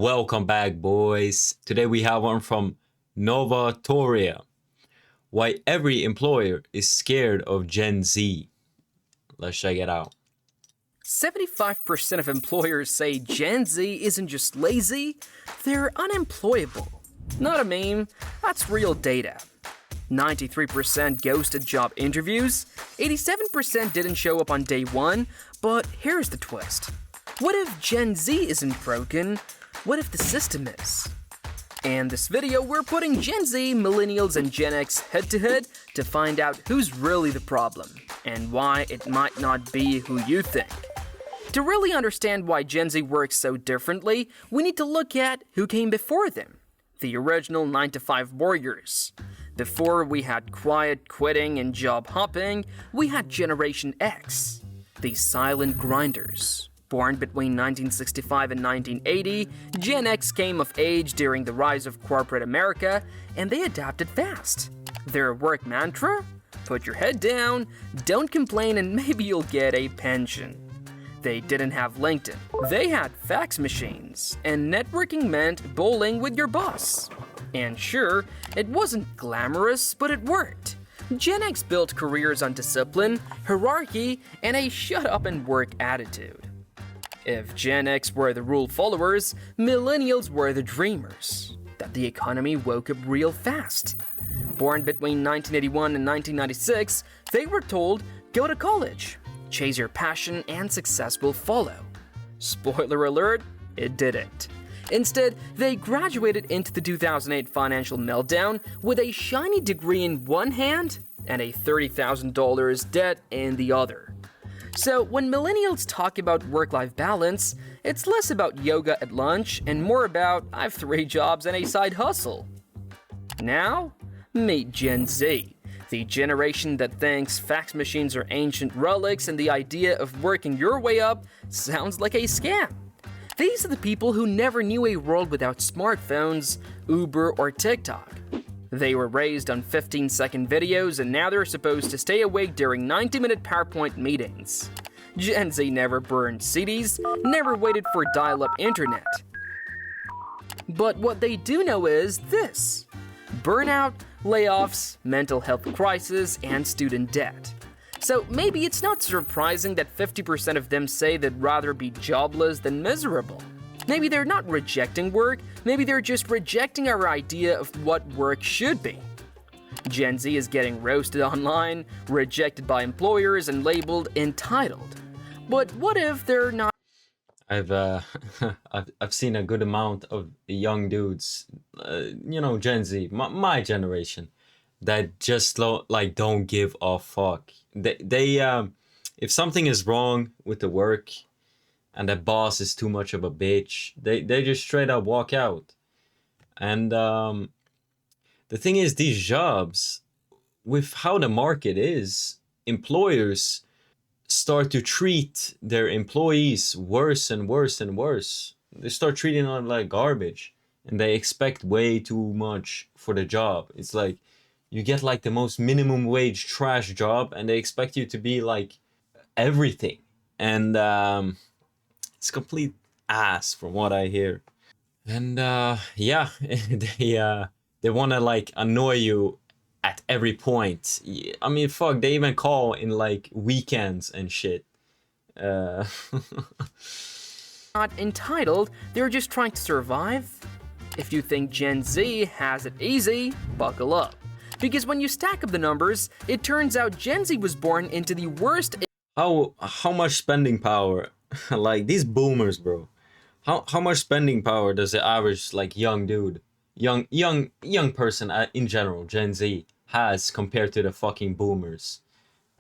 Welcome back, boys. Today we have one from Novatoria. Why every employer is scared of Gen Z. Let's check it out. 75% of employers say Gen Z isn't just lazy, they're unemployable. Not a meme, that's real data. 93% ghosted job interviews, 87% didn't show up on day one, but here's the twist. What if Gen Z isn't broken? What if the system is? In this video, we're putting Gen Z, Millennials, and Gen X head-to-head to find out who's really the problem, and why it might not be who you think. To really understand why Gen Z works so differently, we need to look at who came before them. The original 9-to-5 warriors. Before we had quiet quitting and job hopping, we had Generation X. The silent grinders. Born between 1965 and 1980, Gen X came of age during the rise of corporate America, and they adapted fast. Their work mantra? Put your head down, don't complain, and maybe you'll get a pension. They didn't have LinkedIn. They had fax machines, and networking meant bowling with your boss. And sure, it wasn't glamorous, but it worked. Gen X built careers on discipline, hierarchy, and a shut-up-and-work attitude. If Gen X were the rule followers, Millennials were the dreamers. That the economy woke up real fast. Born between 1981 and 1996, they were told, go to college, chase your passion, and success will follow. Spoiler alert, it didn't. Instead, they graduated into the 2008 financial meltdown with a shiny degree in one hand and a $30,000 debt in the other. So when millennials talk about work-life balance, it's less about yoga at lunch and more about I have 3 jobs and a side hustle. Now, meet Gen Z, the generation that thinks fax machines are ancient relics and the idea of working your way up sounds like a scam. These are the people who never knew a world without smartphones, Uber, or TikTok. They were raised on 15-second videos and now they're supposed to stay awake during 90-minute PowerPoint meetings. Gen Z never burned CDs, never waited for dial-up internet. But what they do know is this: burnout, layoffs, mental health crisis, and student debt. So maybe it's not surprising that 50% of them say they'd rather be jobless than miserable. Maybe they're not rejecting work, maybe they're just rejecting our idea of what work should be. Gen Z is getting roasted online, rejected by employers, and labeled entitled. But what if they're not? I've seen a good amount of young dudes, Gen Z, my generation, that just like don't give a fuck. They if something is wrong with the work and the boss is too much of a bitch, they just straight up walk out. And the thing is, these jobs, with how the market is, employers start to treat their employees worse and worse and worse. They start treating them like garbage, and they expect way too much for the job. It's like you get like the most minimum wage trash job, and they expect you to be like everything. And it's complete ass from what I hear. And yeah, they want to like annoy you at every point. I mean, fuck, they even call in like weekends and shit. Not entitled, they're just trying to survive. If you think Gen Z has it easy, buckle up. Because when you stack up the numbers, it turns out Gen Z was born into the worst. How much spending power? Like these boomers, bro. How much spending power does the average like young dude, young person in general, Gen Z, has compared to the fucking boomers?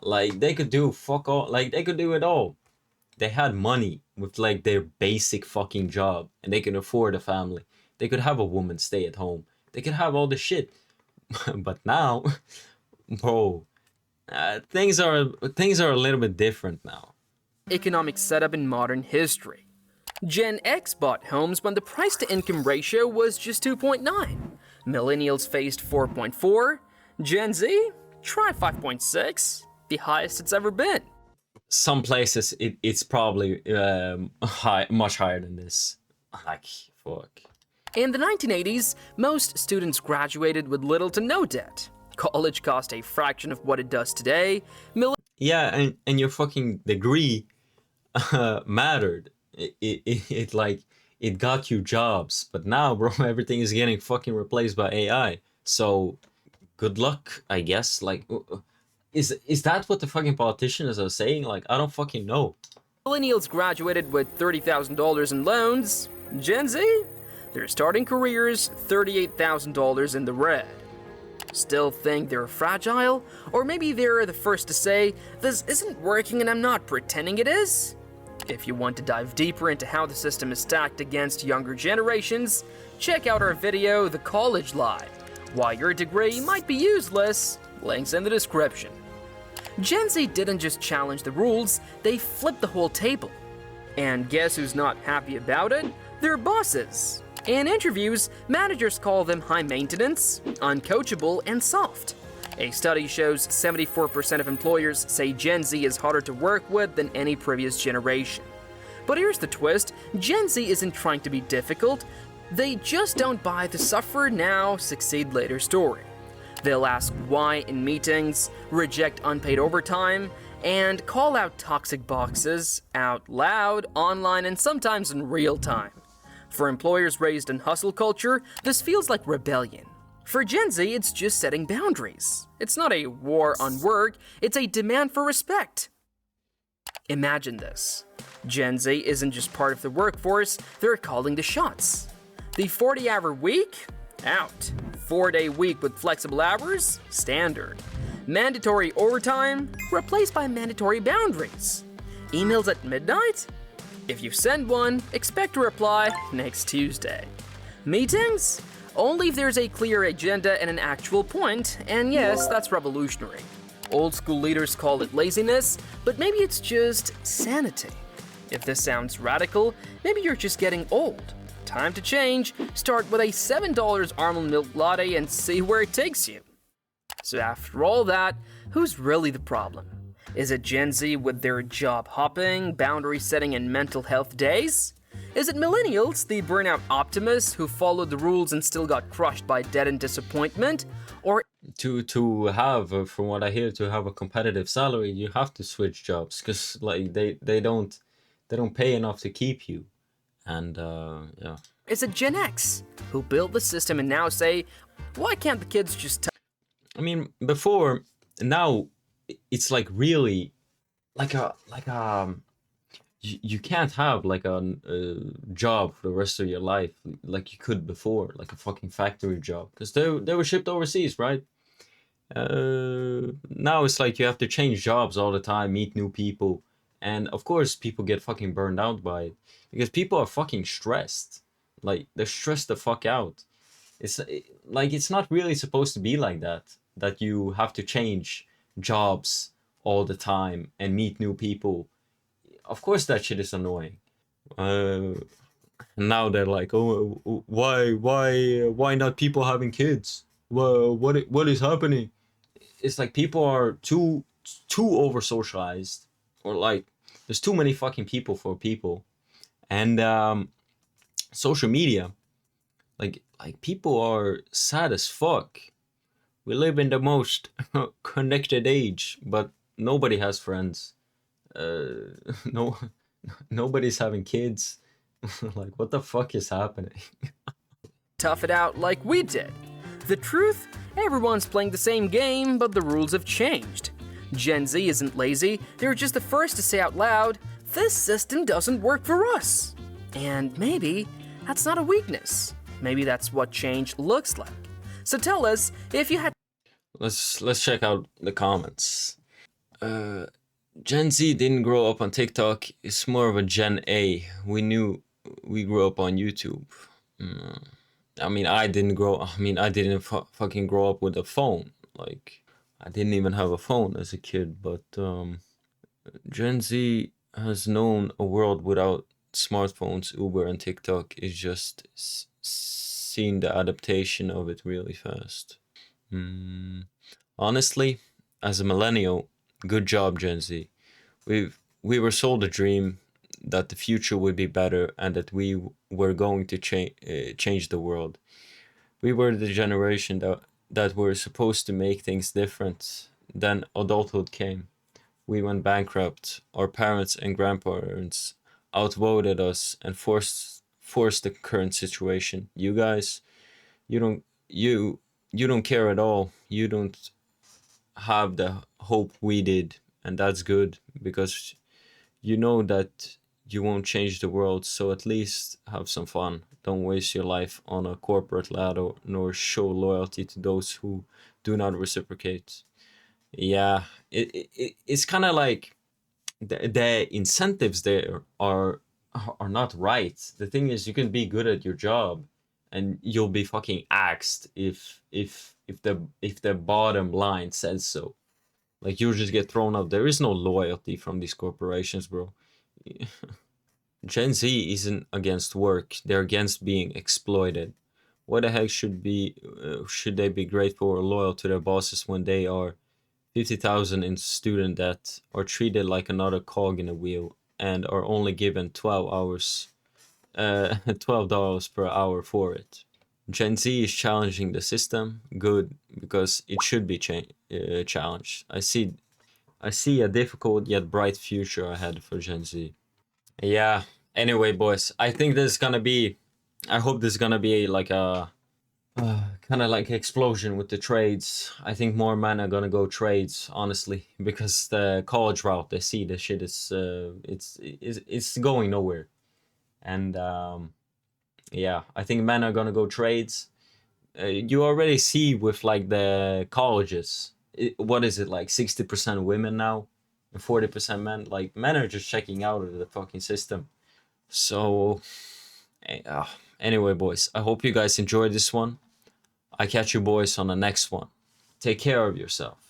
Like they could do fuck all. Like they could do it all. They had money with like their basic fucking job, and they could afford a family. They could have a woman stay at home. They could have all the shit. But now, bro, things are a little bit different now. Economic setup in modern history. Gen X bought homes when the price-to-income ratio was just 2.9. Millennials faced 4.4. Gen Z? Try 5.6. The highest it's ever been. Some places it's probably much higher than this. Like, fuck. In the 1980s, most students graduated with little to no debt. College cost a fraction of what it does today. Yeah, and your fucking degree mattered. It got you jobs, but now, bro, everything is getting fucking replaced by AI. So, good luck, I guess. Like, is that what the fucking politicians are saying? Like, I don't fucking know. Millennials graduated with $30,000 in loans. Gen Z? Their starting careers, $38,000 in the red. Still think they're fragile? Or maybe they're the first to say, this isn't working and I'm not pretending it is? If you want to dive deeper into how the system is stacked against younger generations, check out our video, The College Lie, Why Your Degree Might Be Useless, links in the description. Gen Z didn't just challenge the rules, they flipped the whole table. And guess who's not happy about it? Their bosses. In interviews, managers call them high maintenance, uncoachable, and soft. A study shows 74% of employers say Gen Z is harder to work with than any previous generation. But here's the twist, Gen Z isn't trying to be difficult, they just don't buy the suffer now, succeed later story. They'll ask why in meetings, reject unpaid overtime, and call out toxic bosses out loud, online, and sometimes in real time. For employers raised in hustle culture, this feels like rebellion. For Gen Z, it's just setting boundaries. It's not a war on work, it's a demand for respect. Imagine this. Gen Z isn't just part of the workforce, they're calling the shots. The 40-hour week? Out. 4-day week with flexible hours? Standard. Mandatory overtime? Replaced by mandatory boundaries. Emails at midnight? If you send one, expect a reply next Tuesday. Meetings? Only if there's a clear agenda and an actual point, and yes, that's revolutionary. Old school leaders call it laziness, but maybe it's just sanity. If this sounds radical, maybe you're just getting old. Time to change. Start with a $7 almond milk latte and see where it takes you. So after all that, who's really the problem? Is it Gen Z with their job hopping, boundary setting, and mental health days? Is it millennials, the burnout optimists who followed the rules and still got crushed by debt and disappointment? Or To have, from what I hear, to have a competitive salary, you have to switch jobs because like they don't pay enough to keep you, and yeah. is it Gen X who built the system and now say, why can't the kids just I mean, before, now it's like really like you can't have like a job for the rest of your life like you could before, like a fucking factory job, because they were shipped overseas, right? Now it's like you have to change jobs all the time, meet new people, and of course people get fucking burned out by it because people are fucking stressed. Like they're stressed the fuck out. Like it's not really supposed to be like that you have to change jobs all the time and meet new people. Of course that shit is annoying. Now they're like, oh, why not people having kids? Well, what is happening? It's like people are too over socialized, or like there's too many fucking people for people, and social media, like people are sad as fuck. We live in the most connected age, but nobody has friends. No, nobody's having kids. Like, what the fuck is happening? tough it out like we did? The truth? Everyone's playing the same game, but the rules have changed. Gen Z isn't lazy, they're just the first to say out loud, this system doesn't work for us. And maybe that's not a weakness. Maybe that's what change looks like. So tell us if you had. Let's check out the comments. Gen Z didn't grow up on TikTok. It's more of a Gen A. We grew up on YouTube. I mean, I didn't fucking grow up with a phone. Like, I didn't even have a phone as a kid. But Gen Z has known a world without smartphones, Uber, and TikTok. Is just seen the adaptation of it really fast. Honestly, as a millennial, good job, Gen Z. We were sold a dream that the future would be better and that we were going to change the world. We were the generation that were supposed to make things different. Then adulthood came. We went bankrupt. Our parents and grandparents outvoted us and forced the current situation. You guys, you don't care at all. You don't have the hope we did, and that's good because you know that you won't change the world, so at least have some fun. Don't waste your life on a corporate ladder, nor show loyalty to those who do not reciprocate. Yeah, it's kind of like the incentives there are not right. The thing is, you can be good at your job, and you'll be fucking axed if the bottom line says so. Like you'll just get thrown out. There is no loyalty from these corporations, bro. Gen Z isn't against work; they're against being exploited. Why the heck should they be grateful or loyal to their bosses when they are 50,000 in student debt, are treated like another cog in a wheel, and are only given 12 hours, $12 per hour for it? Gen Z is challenging the system. Good, because it should be challenged. I see a difficult yet bright future ahead for Gen Z. Yeah. Anyway, boys, I think this is gonna be. I hope this is gonna be like a kind of like explosion with the trades. I think more men are gonna go trades, honestly, because the college route, they see the shit is it's going nowhere, and yeah, I think men are gonna go trades. You already see with like the colleges, what is it, like 60% women now, and 40% men. Like men are just checking out of the fucking system. So anyway, boys, I hope you guys enjoyed this one. I catch you boys on the next one. Take care of yourself.